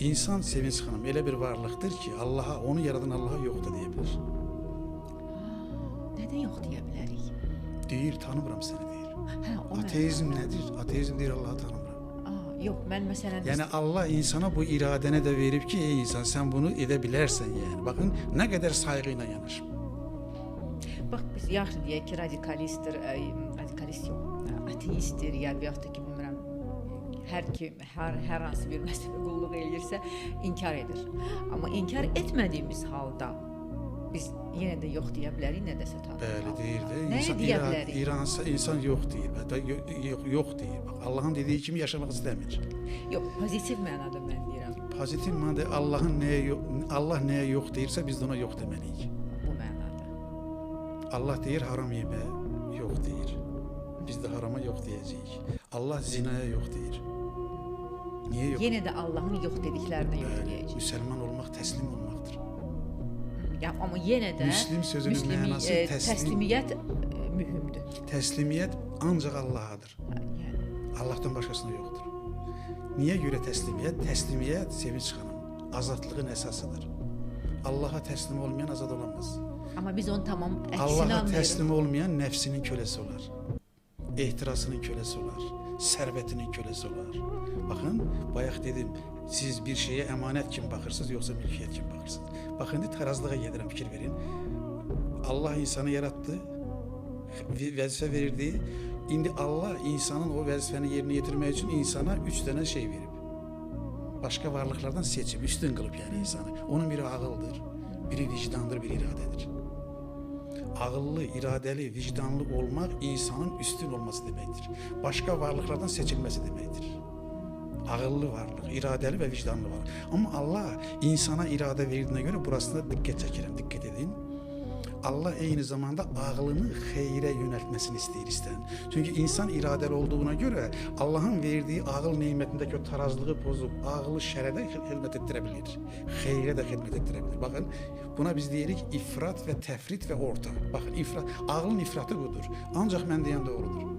İnsan Sevinç xanım elə bir varlıqdır ki, Allaha, onu yaradan Allaha yox da deyə bilir. Nədən yox deyə bilərik? Deyir, tanımıram səni deyir. Hə, o Ateizm nədir? Ateizm deyir, Allahı tanımıram. Yox, mən məsələn Yəni Allah insana bu iradəni də verib ki, ey insan, sən bunu edə bilərsən yəni. Baxın, nə qədər sayğı ilə yanaşır. bax biz yaxşı deyək ki, radikalistdir, radikalist yox, ateistdir ya və yaxud da ki, bilmirəm, hər hansı bir məsələ qulluq eləyirsə inkar edir. Amma inkar etmədiyimiz halda biz yenə də yox deyə bilərik, nə desə tanrı. Bəli, deyir də. Nəyi deyə bilərik? İnsan yox deyir. Yox deyir. Bax, Allahın dediyi kimi yaşamaq istəmir. Yox, pozitiv mənada mən deyirəm. Pozitiv mənada Allah nəyə yox deyirsə biz də ona yox deməliyik. Bu mənada. Allah deyir haram yemə, yox deyir. Biz də harama yox deyəcəyik. Allah zinaya yox deyir. Niyə yox? Yenə də Allahın yox dediklərinə yox deyəcəyik. Müsəlman olmaq təslim olmaqdır. Yəni amma yenə də Müslim sözünün mənası təslimiyyət mühümdür. Təslimiyyət ancaq Allahadır. Yəni Allahdan başqasına yoxdur. Niyə görə təslimiyyət? Təslimiyyət Sevinç xanım azadlığın əsasıdır. Allaha təslim olmayan azad olamaz. amma biz onu tamam əksinə Allaha almırıq. təslim olmayan nəfsinin köləsi olar. Ehtirasının köləsi olar. Sərvətinin köləsi olar. Baxın, bayaq dedim, siz bir şeyə əmanət kimi baxırsınız, yoxsa mülkiyyət kimi baxırsınız. Baxın, indi tarazlığa gedirəm, fikir verin. Allah insanı yaratdı, vəzifə verirdi. İndi Allah insanın o vəzifəni yerinə yetirmək üçün insana 3 dənə şey verib. Başqa varlıqlardan seçib, üstün qılıb yəni insanı. Onun biri ağıldır, biri vicdandır, biri iradədir. Ağıllı, iradəli, vicdanlı olmaq insanın üstün olması deməkdir. Başqa varlıqlardan seçilməsi deməkdir. Ağıllı varlıq, iradəli və vicdanlı varlıq. Amma Allah insana iradə verdiyinə görə burasında diqqət çəkirəm, diqqət edin. Allah eyni zamanda ağlını xeyrə yönəltməsini istəyir istən. Çünki insan iradəli olduğuna görə Allahın verdiyi ağıl nemətindəki o tarazlığı pozub ağlı şərə də xidmət etdirə bilir. Xeyrə də xidmət etdirə bilir. Baxın, buna biz deyirik ifrat və təfrit və orta. Baxın, ağlın ifratı budur. Ancaq mən deyən doğrudur.